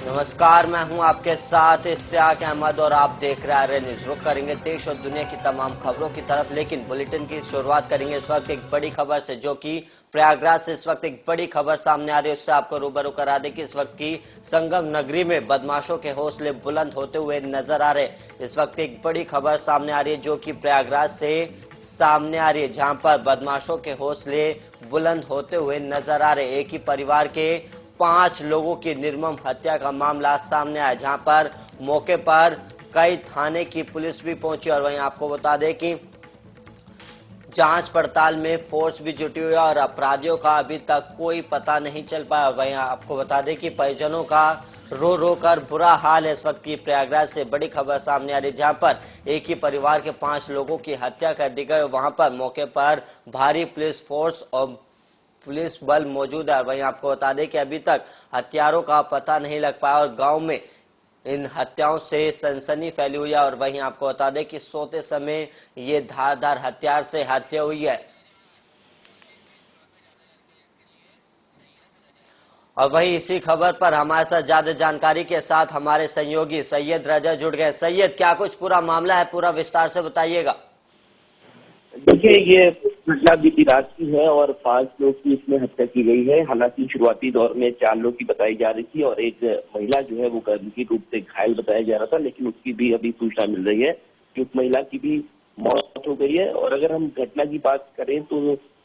नमस्कार, मैं हूं आपके साथ इश्तियाक अहमद और आप देख रहे हैं न्यूज। रुक करेंगे देश और दुनिया की तमाम खबरों की तरफ, लेकिन बुलेटिन की शुरुआत करेंगे इस वक्त एक बड़ी खबर से, जो कि प्रयागराज से इस वक्त एक बड़ी खबर सामने आ रही है। उससे आपको रूबरू करा दे कि इस वक्त की संगम नगरी में बदमाशों के हौसले बुलंद होते हुए नजर आ रहे। इस वक्त एक बड़ी खबर सामने आ रही है जो कि प्रयागराज से सामने आ रही है, जहां पर बदमाशों के हौसले बुलंद होते हुए नजर आ रहे। एक ही परिवार के 5 लोगों की निर्मम हत्या का मामला सामने आया, जहां पर मौके पर कई थाने की पुलिस भी पहुंची। और वहीं आपको बता दें कि जांच पड़ताल में फोर्स भी जुटी हुई है और अपराधियों का अभी तक कोई पता नहीं चल पाया। वहीं आपको बता दें कि परिजनों का रो रो कर बुरा हाल है। इस वक्त की प्रयागराज से बड़ी खबर सामने आ रही है, जहां पर एक ही परिवार के 5 लोगों की हत्या कर दी गई। वहां पर मौके पर भारी पुलिस फोर्स और पुलिस बल मौजूद है। वहीं आपको बता दें कि अभी तक हत्यारों का पता नहीं लग पाया और गांव में इन हत्याओं से सनसनी फैली हुई है। और वहीं आपको बता दें कि सोते समय ये धारदार हथियार से हत्या हुई है। और वहीं इसी खबर पर हमारे साथ ज्यादा जानकारी के साथ हमारे सहयोगी सैयद रजा जुड़ गए। सैयद, क्या कुछ पूरा मामला है, पूरा विस्तार से बताइएगा। देखिए, ये घटना बीती रात की है और 5 लोग की इसमें हत्या की गई है। हालांकि शुरुआती दौर में 4 लोग की बताई जा रही थी और एक महिला जो है वो गंभीर रूप से घायल बताया जा रहा था, लेकिन उसकी भी अभी सूचना मिल रही है कि उस महिला की भी मौत हो गई है। और अगर हम घटना की बात करें तो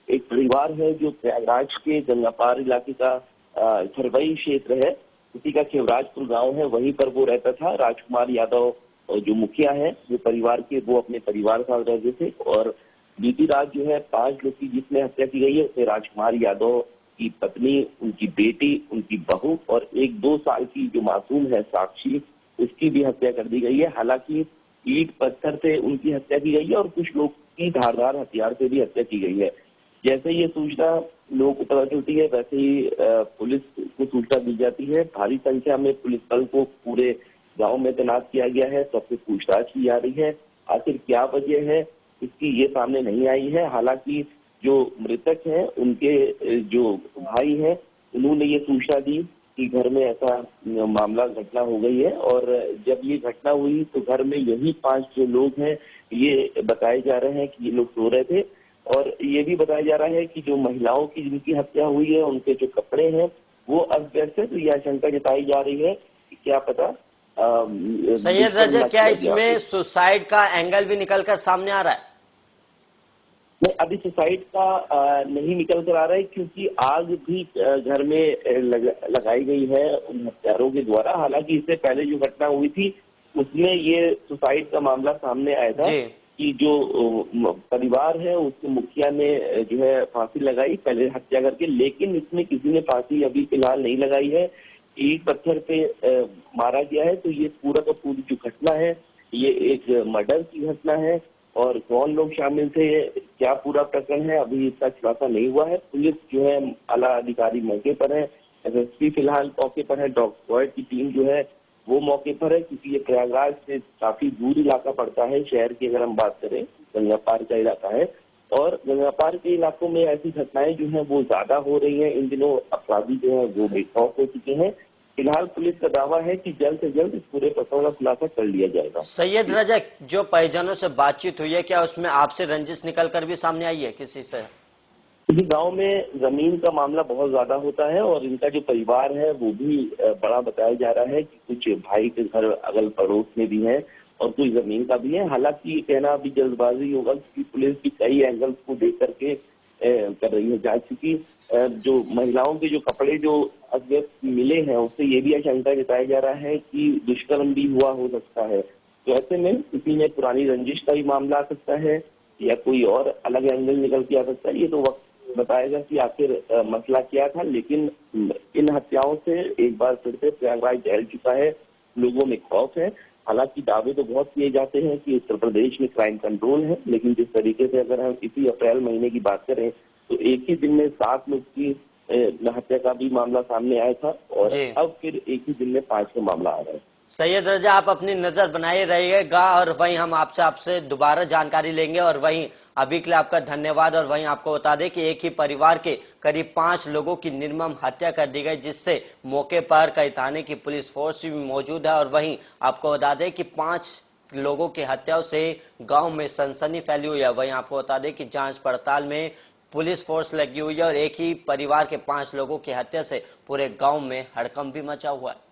एक परिवार है जो प्रयागराज के गंगापार इलाके का सरवई क्षेत्र है, उसी का शिवराजपुर गाँव है, वहीं पर वो रहता था। राजकुमार यादव जो मुखिया है वो परिवार के, वो अपने परिवार के साथ रहते थे। और बीती रात जो है 5 लोग की जिसमें हत्या की गई है उसमें राजकुमार यादव की पत्नी, उनकी बेटी, उनकी बहू और एक 2 साल की जो मासूम है साक्षी, उसकी भी हत्या कर दी गई है। हालांकि ईंट पत्थर से उनकी हत्या की गई है और कुछ लोग की धारदार हथियार से भी हत्या की गई है। जैसे ये सूचना लोगों को पता चलती है वैसे ही पुलिस को सूचना दी जाती है। भारी संख्या में पुलिस बल को पूरे गांव में तैनात किया गया है। सबसे पूछताछ की जा रही है। आखिर क्या वजह है इसकी ये सामने नहीं आई है। हालांकि जो मृतक हैं उनके जो भाई हैं उन्होंने ये सूचना दी कि घर में ऐसा मामला घटना हो गई है। और जब ये घटना हुई तो घर में यही 5 जो लोग हैं ये बताए जा रहे हैं कि ये लोग सो रहे थे। और ये भी बताया जा रहा है कि जो महिलाओं की जिनकी हत्या हुई है उनके जो कपड़े हैं वो अस्त व्यस्त है। तो यह आशंका जताई जा रही है कि क्या पता सैयद रजा, क्या इसमें सुसाइड का एंगल भी निकल कर सामने आ रहा है? नहीं, अभी सुसाइड का नहीं निकल कर आ रहा है, क्योंकि आग भी घर में लगाई गई है उन हत्यारों के द्वारा। हालांकि इससे पहले जो घटना हुई थी उसमें ये सुसाइड का मामला सामने आया था कि जो परिवार है उसके मुखिया ने जो है फांसी लगाई पहले हत्या करके, लेकिन इसमें किसी ने फांसी अभी फिलहाल नहीं लगाई है। ईंट पत्थर पे मारा गया है। तो ये पूरा का पूरी जो घटना है ये एक मर्डर की घटना है। और कौन लोग शामिल थे, क्या पूरा प्रकरण है, अभी इसका खुलासा नहीं हुआ है। पुलिस जो है आला अधिकारी मौके पर है, एसएसपी फिलहाल मौके पर है, डॉग स्क्वाड की टीम जो है वो मौके पर है, क्योंकि ये प्रयागराज से काफी दूर इलाका पड़ता है शहर की। अगर हम बात करें गंगापार का इलाका है और गंगापार के इलाकों में ऐसी घटनाएं जो है वो ज्यादा हो रही है। इन दिनों अपराधी जो है वो बेखौफ हो चुके हैं। फिलहाल पुलिस का दावा है कि जल्द से जल्द इस पूरे प्रकरण का खुलासा कर लिया जाएगा। सैयद रजा, जो परिजनों से बातचीत हुई है, क्या उसमें आपसे रंजिश निकल कर भी सामने आई है किसी से? क्योंकि गांव में जमीन का मामला बहुत ज्यादा होता है और इनका जो परिवार है वो भी बड़ा बताया जा रहा है कि कुछ भाई के घर अगल पड़ोस में भी है और कुछ जमीन का भी है। हालांकि ये कहना अभी जल्दबाजी होगा, क्योंकि पुलिस भी कई एंगल्स को देख करके कर रही है जांच। क्योंकि जो महिलाओं के जो कपड़े जो अज्ञात मिले हैं उससे ये भी आशंका जताया जा रहा है कि दुष्कर्म भी हुआ हो सकता है। तो ऐसे में किसी में पुरानी रंजिश का भी मामला आ सकता है या कोई और अलग एंगल निकल के आ सकता है। ये तो वक्त बताएगा कि आखिर मसला क्या था। लेकिन इन हत्याओं से एक बार फिर से प्रयागराज जहल चुका है, लोगों में खौफ है। हालांकि दावे तो बहुत किए जाते हैं कि उत्तर प्रदेश में क्राइम कंट्रोल है, लेकिन जिस तरीके से अगर हम इसी अप्रैल महीने की बात करें तो एक ही दिन में 7 लोग की हत्या का भी मामला सामने आया था और अब फिर एक ही दिन में 5 का मामला आ रहा है। सैयद रजा, आप अपनी नजर बनाए रहिएगा और वहीं हम आपसे दोबारा जानकारी लेंगे। और वहीं अभी के लिए आपका धन्यवाद। और वहीं आपको बता दें कि एक ही परिवार के करीब 5 लोगों की निर्मम हत्या कर दी गई, जिससे मौके पर कई थाने की पुलिस फोर्स भी मौजूद है। और वहीं आपको बता दें कि 5 लोगों की हत्याओं से गांव में सनसनी फैली हुई है। वहीं आपको बता दें कि जांच पड़ताल में पुलिस फोर्स लगी हुई है और एक ही परिवार के 5 लोगों की हत्या से पूरे गांव में हड़कंप भी मचा हुआ है।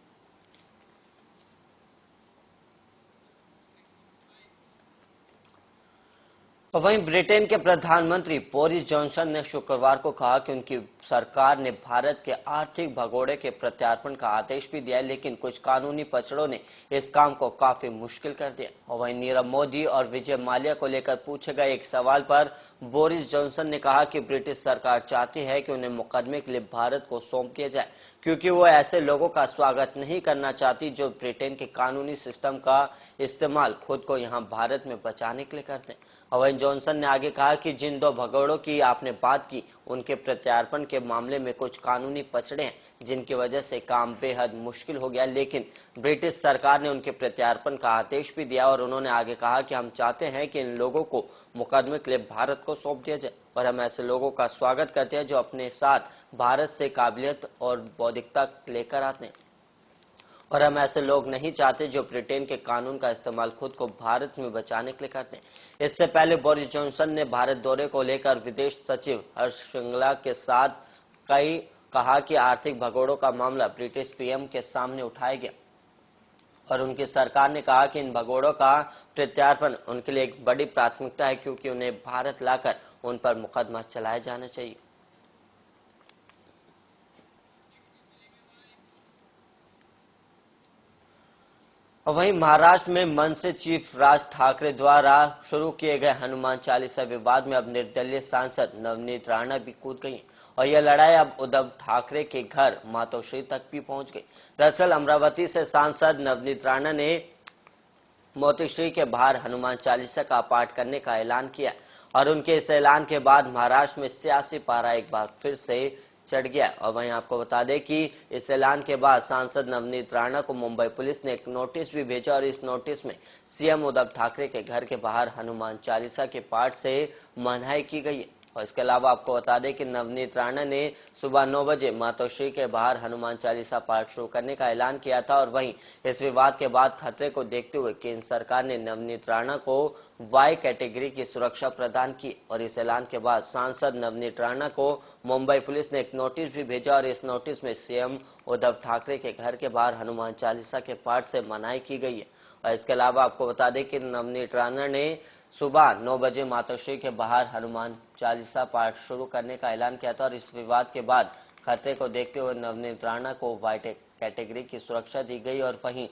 और वहीं ब्रिटेन के प्रधानमंत्री बोरिस जॉनसन ने शुक्रवार को कहा कि उनकी सरकार ने भारत के आर्थिक भगोड़े के प्रत्यार्पण का आदेश भी दिया है, लेकिन कुछ कानूनी पचड़ों ने इस काम को काफी मुश्किल कर दिया। और वहीं नीरव मोदी और विजय माल्या को लेकर पूछे गए एक सवाल पर बोरिस जॉनसन ने कहा कि ब्रिटिश सरकार चाहती है कि उन्हें मुकदमे के लिए भारत को सौंप दिया जाए, क्योंकि वो ऐसे लोगों का स्वागत नहीं करना चाहती जो ब्रिटेन के कानूनी सिस्टम का इस्तेमाल खुद को यहाँ भारत में बचाने के लिए करते हैं। और वहीं जॉनसन ने आगे कहा कि जिन 2 भगोड़ों की आपने बात की, उनके प्रत्यार्पण के मामले में कुछ कानूनी पचड़े हैं, जिनकी वजह से काम बेहद मुश्किल हो गया, लेकिन ब्रिटिश सरकार ने उनके प्रत्यार्पण का आदेश भी दिया। और उन्होंने आगे कहा कि हम चाहते हैं कि इन लोगों को मुकदमे के लिए भारत को सौंप दिया जाए और हम ऐसे लोगों का स्वागत करते हैं जो अपने साथ भारत से काबिलियत और बौद्धिकता लेकर आते हैं। और हम ऐसे लोग नहीं चाहते जो ब्रिटेन के कानून का इस्तेमाल खुद को भारत में बचाने के लिए करते हैं। इससे पहले बोरिस जॉनसन ने भारत दौरे को लेकर विदेश सचिव हर्ष श्रृंगला के साथ कहा कि आर्थिक भगोड़ों का मामला ब्रिटिश पीएम के सामने उठाया गया और उनकी सरकार ने कहा कि इन भगोड़ों का प्रत्यार्पण उनके लिए एक बड़ी प्राथमिकता है, क्योंकि उन्हें भारत लाकर उन पर मुकदमा चलाया जाना चाहिए। और वहीं महाराष्ट्र में मनसे चीफ राज ठाकरे द्वारा शुरू किए गए हनुमान चालीसा विवाद में अब निर्दलीय सांसद नवनीत राणा भी कूद गई और यह लड़ाई अब उद्धव ठाकरे के घर मातोश्री तक भी पहुंच गई। दरअसल अमरावती से सांसद नवनीत राणा ने मातोश्री के बाहर हनुमान चालीसा का पाठ करने का ऐलान किया और उनके इस ऐलान के बाद महाराष्ट्र में सियासी पारा एक बार फिर से चढ़ गया। और वहीं आपको बता दें कि इस ऐलान के बाद सांसद नवनीत राणा को मुंबई पुलिस ने एक नोटिस भी भेजा और इस नोटिस में सीएम उद्धव ठाकरे के घर के बाहर हनुमान चालीसा के पाठ से मनाही की गई है। और इसके अलावा आपको बता दें कि नवनीत राणा ने सुबह 9 बजे मातोश्री के बाहर हनुमान चालीसा पाठ शुरू करने का ऐलान किया था। और वहीं इस विवाद के बाद खतरे को देखते हुए केंद्र सरकार ने नवनीत राणा को वाई कैटेगरी की सुरक्षा प्रदान की और इस ऐलान के बाद सांसद नवनीत राणा को मुंबई पुलिस ने एक नोटिस भी भेजा और इस नोटिस में सीएम उद्धव ठाकरे के घर के बाहर हनुमान चालीसा के पाठ से मनाही की गई है। और इसके अलावा आपको बता दें कि नवनीत राणा ने सुबह 9 बजे मातोश्री के बाहर हनुमान चालीसा पाठ शुरू करने का ऐलान किया था और इस विवाद के बाद खतरे को देखते हुए नवनीत राणा को वाइट कैटेगरी की सुरक्षा दी गई। और वहीं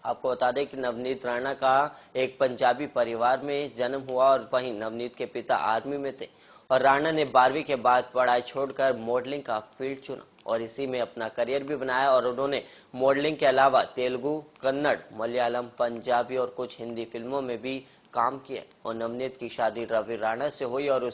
आपको बता दें कि नवनीत राणा का एक पंजाबी परिवार में जन्म हुआ और वहीं नवनीत के पिता आर्मी में थे और राणा ने 12वीं के बाद पढ़ाई छोड़कर मॉडलिंग का फील्ड चुना और इसी में अपना करियर भी बनाया। और उन्होंने मॉडलिंग के अलावा तेलुगु, कन्नड़, मलयालम, पंजाबी और कुछ हिंदी फिल्मों में भी काम किया। और नवनीत की शादी रवि राणा से हुई और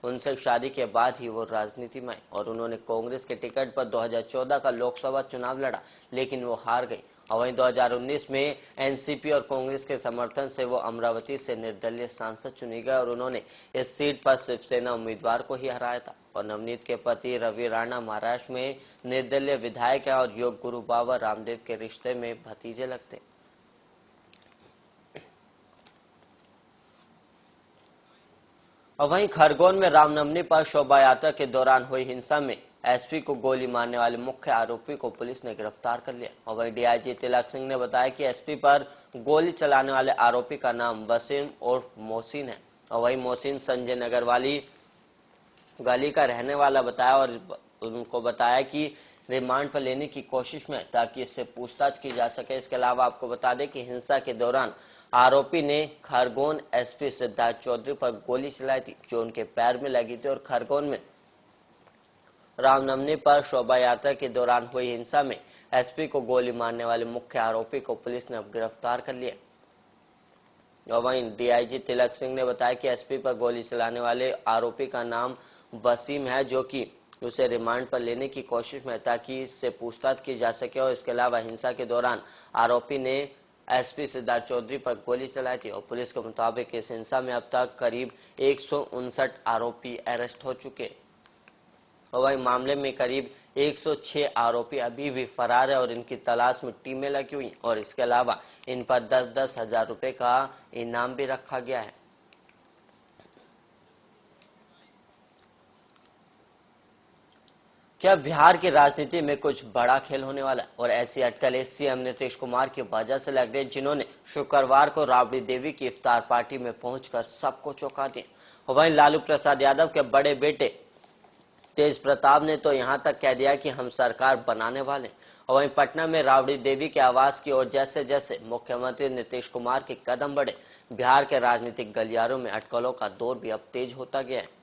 उनसे शादी के बाद ही वो राजनीति में आए और उन्होंने कांग्रेस के टिकट पर 2014 का लोकसभा चुनाव लड़ा, लेकिन वो हार गई। और वहीं 2019 में एनसीपी और कांग्रेस के समर्थन से वो अमरावती से निर्दलीय सांसद चुनी गए और उन्होंने इस सीट पर शिवसेना उम्मीदवार को ही हराया था। और नवनीत के पति रवि राणा महाराष्ट्र में निर्दलीय विधायक हैं और योग गुरु बाबा रामदेव के रिश्ते में भतीजे लगते। और वहीं खरगोन में रामनवमी पर शोभा यात्रा के दौरान हुई हिंसा में एसपी को गोली मारने वाले मुख्य आरोपी को पुलिस ने गिरफ्तार कर लिया। और वहीं डीआईजी तिलक सिंह ने बताया कि एसपी पर गोली चलाने वाले आरोपी का नाम वसीम उर्फ मोहसिन है और वही मोहसिन संजय नगर वाली गली का रहने वाला बताया और उनको बताया कि रिमांड पर लेने की कोशिश में ताकि इससे पूछताछ की जा सके। इसके अलावा आपको बता दें कि हिंसा के दौरान आरोपी ने खरगोन एसपी सिद्धार्थ चौधरी पर गोली चलाई थी जो उनके पैर में लगी थी। और खरगोन में रामनवमी पर शोभा यात्रा के दौरान हुई हिंसा में एसपी को गोली मारने वाले मुख्य आरोपी को पुलिस ने अब गिरफ्तार कर लिया। और वहीं डीआईजी तिलक सिंह ने बताया कि एसपी पर गोली चलाने वाले आरोपी का नाम वसीम है जो कि उसे रिमांड पर लेने की कोशिश में ताकि इससे पूछताछ की जा सके। और इसके अलावा हिंसा के दौरान आरोपी ने एसपी सिद्धार्थ चौधरी पर गोली चलाई थी। और पुलिस के मुताबिक इस हिंसा में अब तक करीब 159 आरोपी अरेस्ट हो चुके। और वही मामले में करीब 106 आरोपी अभी भी फरार है और इनकी तलाश में टीमें लगी हुई। और इसके अलावा इन पर 10-10 हजार रुपए का इनाम भी रखा गया है। क्या बिहार की राजनीति में कुछ बड़ा खेल होने वाला है? और ऐसी अटकलें सीएम नीतीश कुमार की वजह से लग रही है, जिन्होंने शुक्रवार को राबड़ी देवी की इफ्तार पार्टी में पहुंचकर सबको चौंका दिया। वहीं लालू प्रसाद यादव के बड़े बेटे तेज प्रताप ने तो यहां तक कह दिया कि हम सरकार बनाने वाले। और वहीं पटना में राबड़ी देवी के आवास की ओर जैसे जैसे मुख्यमंत्री नीतीश कुमार के कदम बढ़े, बिहार के राजनीतिक गलियारों में अटकलों का दौर भी अब तेज होता गया है।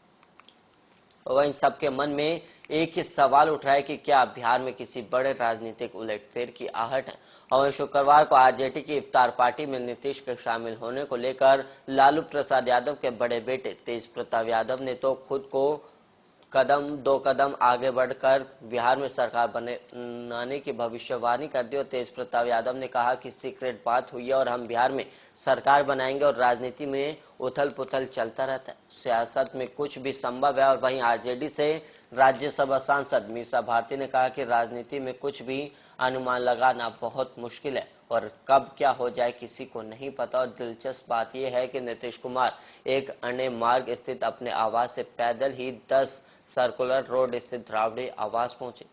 और इन सबके मन में एक ही सवाल उठ रहा है कि क्या बिहार में किसी बड़े राजनीतिक उलटफेर की आहट है। और शुक्रवार को आरजेडी की इफ्तार पार्टी में नीतीश के शामिल होने को लेकर लालू प्रसाद यादव के बड़े बेटे तेज प्रताप यादव ने तो खुद को दो कदम आगे बढ़कर बिहार में सरकार बनाने की भविष्यवाणी कर दी। और तेज प्रताप यादव ने कहा कि सीक्रेट बात हुई है और हम बिहार में सरकार बनाएंगे। और राजनीति में उथल पुथल चलता रहता है, सियासत में कुछ भी संभव है। और वहीं आरजेडी से राज्यसभा सांसद मीसा भारती ने कहा कि राजनीति में कुछ भी अनुमान लगाना बहुत मुश्किल है और कब क्या हो जाए किसी को नहीं पता। और दिलचस्प बात यह है कि नीतीश कुमार एक अन्य मार्ग स्थित अपने आवास से पैदल ही 10 सर्कुलर रोड स्थित राबड़ी आवास पहुंचे।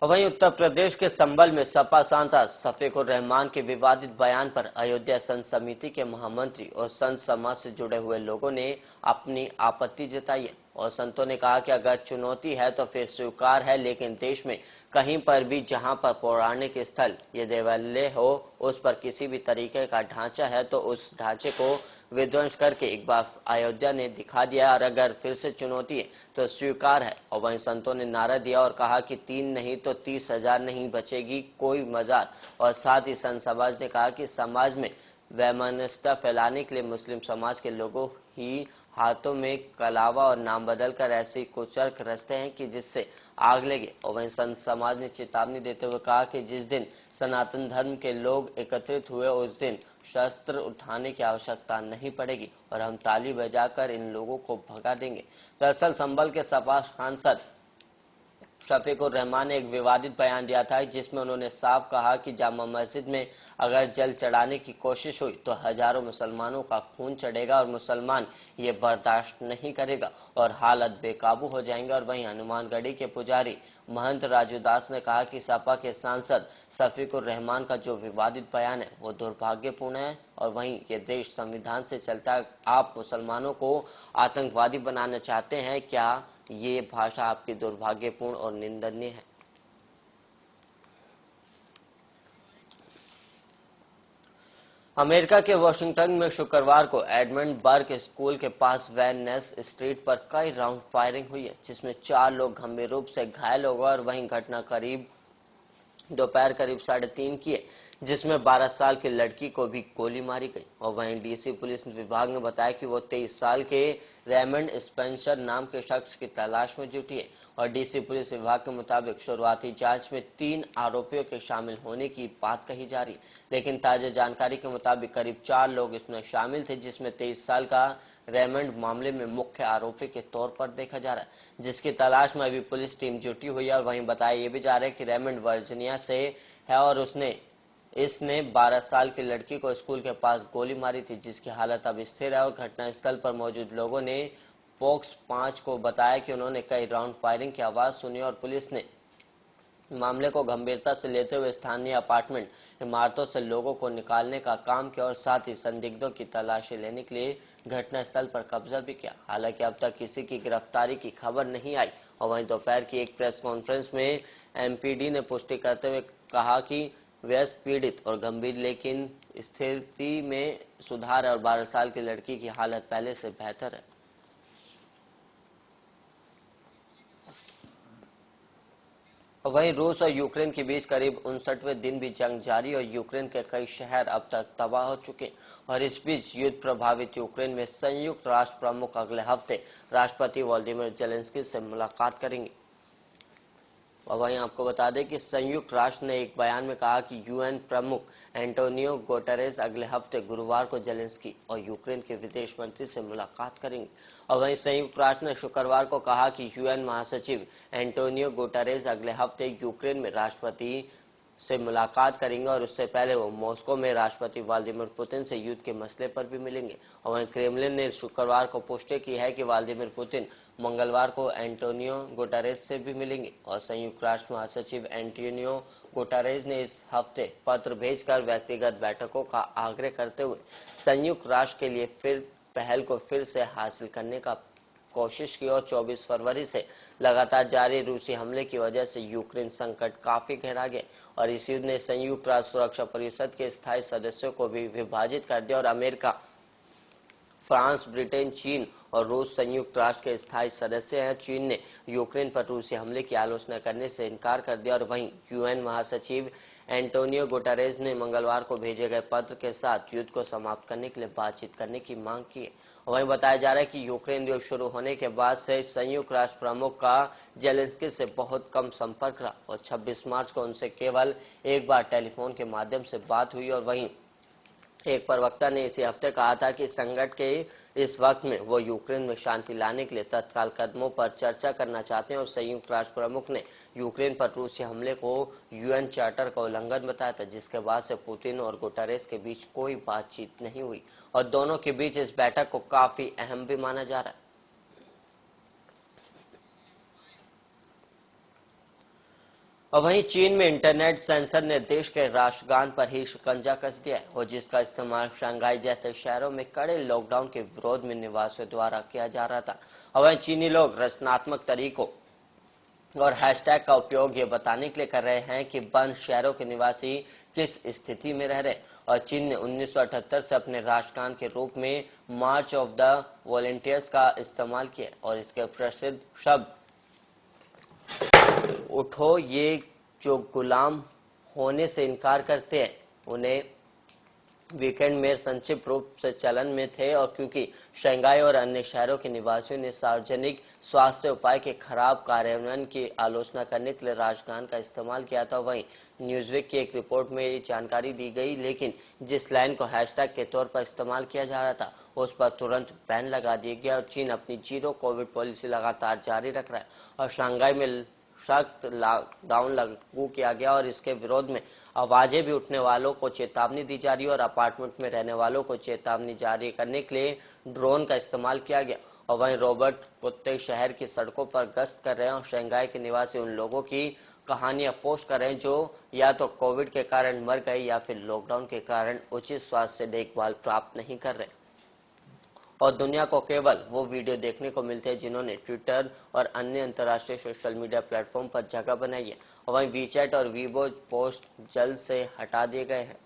वहीं उत्तर प्रदेश के संभल में सपा सांसद शफीकुर रहमान के विवादित बयान पर अयोध्या संत समिति के महामंत्री और संत समाज से जुड़े हुए लोगों ने अपनी आपत्ति जताई है। और संतों ने कहा कि अगर चुनौती है तो फिर स्वीकार है, लेकिन देश में कहीं पर भी जहां पर पौराणिक स्थल ये देवालय हो, उस पर किसी भी तरीके का ढांचा है तो उस ढांचे को विध्वंस करके एक बार अयोध्या ने दिखा दिया। और अगर फिर से चुनौती है तो स्वीकार है। और वहीं संतों ने नारा दिया और कहा कि 3 नहीं तो 30,000 नहीं बचेगी कोई मजार। और साथ ही संत समाज ने कहा कि समाज में वैमनस्यता फैलाने के लिए मुस्लिम समाज के लोगों ही हाथों में कलावा और नाम बदलकर ऐसी कुचर्क रचते हैं कि जिससे आग लगे। और वहीं संत समाज ने चेतावनी देते हुए कहा कि जिस दिन सनातन धर्म के लोग एकत्रित हुए उस दिन शस्त्र उठाने की आवश्यकता नहीं पड़ेगी और हम ताली बजाकर इन लोगों को भगा देंगे। दरअसल संभल के सपा सांसद शफीकुर रहमान ने एक विवादित बयान दिया था, जिसमें उन्होंने साफ कहा कि जामा मस्जिद में अगर जल चढ़ाने की कोशिश हुई तो हजारों मुसलमानों का खून चढ़ेगा और मुसलमान ये बर्दाश्त नहीं करेगा और हालत बेकाबू हो जाएंगे। और वहीं हनुमानगढ़ी के पुजारी महंत राजू दास ने कहा कि सपा के सांसद शफीकुर रहमान का जो विवादित बयान है वो दुर्भाग्यपूर्ण है और वहीं ये देश संविधान से चलता है। आप मुसलमानों को आतंकवादी बनाना चाहते हैं, क्या ये भाषा आपकी दुर्भाग्यपूर्ण और निंदनीय है। अमेरिका के वॉशिंगटन में शुक्रवार को एडमंड बर्ग स्कूल के पास वैन नेस स्ट्रीट पर कई राउंड फायरिंग हुई है, जिसमें 4 लोग गंभीर रूप से घायल हो गए। और वहीं घटना दोपहर करीब 3:30 की है, जिसमें 12 साल की लड़की को भी गोली मारी गई। और वहीं डीसी पुलिस विभाग ने बताया कि वो 23 साल के रेमंड स्पेंसर नाम के शख्स की तलाश में जुटी है। और डीसी पुलिस विभाग के मुताबिक शुरुआती जांच में 3 आरोपियों के शामिल होने की बात कही जा रही है, लेकिन ताजा जानकारी के मुताबिक करीब 4 लोग इसमें शामिल थे, जिसमें 23 साल का रेमंड मामले में मुख्य आरोपी के तौर पर देखा जा रहा है, जिसकी तलाश में अभी पुलिस टीम जुटी हुई है। और वहीं बताया ये भी जा रहा है कि रेमंड वर्जीनिया से है और इसने 12 साल की लड़की को स्कूल के पास गोली मारी थी, जिसकी हालत अब स्थिर है। और घटनास्थल पर मौजूद लोगों ने फोक्स 5 को बताया कि उन्होंने कई राउंड फायरिंग की आवाज सुनी और पुलिस ने मामले को गंभीरता से लेते हुए स्थानीय अपार्टमेंट इमारतों से लोगों को निकालने का काम किया और साथ ही संदिग्धों की तलाशी लेने के लिए घटनास्थल पर कब्जा भी किया। हालांकि अब तक किसी की गिरफ्तारी की खबर नहीं आई। और वहीं दोपहर की एक प्रेस कॉन्फ्रेंस में एमपीडी ने पुष्टि करते हुए कहा कि वयस्क पीड़ित और गंभीर लेकिन स्थिति में सुधार है और 12 साल की लड़की की हालत पहले से बेहतर है। और वहीं रूस और यूक्रेन के बीच करीब 59वें दिन भी जंग जारी और यूक्रेन के कई शहर अब तक तबाह हो चुके और इस बीच युद्ध प्रभावित यूक्रेन में संयुक्त राष्ट्र प्रमुख अगले हफ्ते राष्ट्रपति व्लादिमीर जेलेंस्की से मुलाकात करेंगे। और वहीं आपको बता दें कि संयुक्त राष्ट्र ने एक बयान में कहा कि यूएन प्रमुख एंटोनियो गुटेरेस अगले हफ्ते गुरुवार को जेलेंस्की और यूक्रेन के विदेश मंत्री से मुलाकात करेंगे। और वहीं संयुक्त राष्ट्र ने शुक्रवार को कहा कि यूएन महासचिव एंटोनियो गुटेरेस अगले हफ्ते यूक्रेन में राष्ट्रपति से मुलाकात करेंगे और उससे पहले वो मॉस्को में राष्ट्रपति व्लादिमीर पुतिन से युद्ध के मसले पर भी मिलेंगे। और वहीं क्रेमलिन ने शुक्रवार को पुष्टि की है कि व्लादिमीर पुतिन मंगलवार को एंटोनियो गुटेरेस से भी मिलेंगे और संयुक्त राष्ट्र महासचिव एंटोनियो गुटेरेस ने इस हफ्ते पत्र भेजकर व्यक्तिगत बैठकों का आग्रह करते हुए संयुक्त राष्ट्र के लिए पहल को फिर से हासिल करने का कोशिश की और 24 फरवरी से लगातार जारी रूसी हमले की वजह से यूक्रेन संकट काफी गहरा गया और इस युद्ध ने संयुक्त राष्ट्र सुरक्षा परिषद के स्थायी सदस्यों को भी विभाजित कर दिया और अमेरिका, फ्रांस, ब्रिटेन, चीन और रूस संयुक्त राष्ट्र के स्थायी सदस्य हैं। चीन ने यूक्रेन पर रूसी हमले की आलोचना करने से इनकार कर दिया और वहीं यूएन महासचिव एंटोनियो गुटेरेस ने मंगलवार को भेजे गए पत्र के साथ युद्ध को समाप्त करने के लिए बातचीत करने की मांग की है। वहीं बताया जा रहा है कि यूक्रेन युद्ध शुरू होने के बाद से संयुक्त राष्ट्र प्रमुख का जेलेंस्की से बहुत कम संपर्क रहा और 26 मार्च को उनसे केवल एक बार टेलीफोन के माध्यम से बात हुई और वहीं एक प्रवक्ता ने इसी हफ्ते कहा था कि संकट के इस वक्त में वो यूक्रेन में शांति लाने के लिए तत्काल कदमों पर चर्चा करना चाहते हैं और संयुक्त राष्ट्र प्रमुख ने यूक्रेन पर रूसी हमले को यूएन चार्टर का उल्लंघन बताया था, जिसके बाद से पुतिन और गुटेरेस के बीच कोई बातचीत नहीं हुई और दोनों के बीच इस बैठक को काफी अहम भी माना जा रहा है। और वहीं चीन में इंटरनेट सेंसर ने देश के राष्ट्रगान पर ही शिकंजा कस दिया है और जिसका इस्तेमाल शंघाई जैसे शहरों में कड़े लॉकडाउन के विरोध में निवासियों द्वारा किया जा रहा था। और वहीं चीनी लोग रचनात्मक तरीकों और हैशटैग का उपयोग ये बताने के लिए कर रहे हैं कि बंद शहरों के निवासी किस स्थिति में रह रहे और चीन ने 1978 से अपने राष्ट्रगान के रूप में मार्च ऑफ द वॉलंटियर्स का इस्तेमाल किया और इसके प्रसिद्ध शब्द उठो, ये जो गुलाम होने से इनकार करते हैं उन्हें वीकेंड में संक्षिप्त रूप से चलन में थे और क्योंकि शंघाई और अन्य शहरों के निवासियों ने सार्वजनिक स्वास्थ्य उपाय के खराब कार्यान्वयन की आलोचना करने के लिए राष्ट्रगान का इस्तेमाल किया था। वहीं न्यूज़वीक की एक रिपोर्ट में ये जानकारी दी गई, लेकिन जिस लाइन को हैशटैग के तौर पर इस्तेमाल किया जा रहा था उस पर तुरंत बैन लगा दिया गया और चीन अपनी जीरो कोविड पॉलिसी लगातार जारी रख रहा है और शंघाई में सख्त लॉकडाउन लागू किया गया और इसके विरोध में आवाजें भी उठने वालों को चेतावनी दी जा रही है और अपार्टमेंट में रहने वालों को चेतावनी जारी करने के लिए ड्रोन का इस्तेमाल किया गया। और वहीं रोबोट कुत्ते शहर की सड़कों पर गश्त कर रहे हैं और शंघाई के निवासी उन लोगों की कहानियां पोस्ट कर रहे हैं जो या तो कोविड के कारण मर गए या फिर लॉकडाउन के कारण उचित स्वास्थ्य देखभाल प्राप्त नहीं कर रहे और दुनिया को केवल वो वीडियो देखने को मिलते हैं जिन्होंने ट्विटर और अन्य अंतर्राष्ट्रीय सोशल मीडिया प्लेटफॉर्म पर जगह बनाई है। और वहीं वीचैट और वीबो पोस्ट जल्द से हटा दिए गए हैं।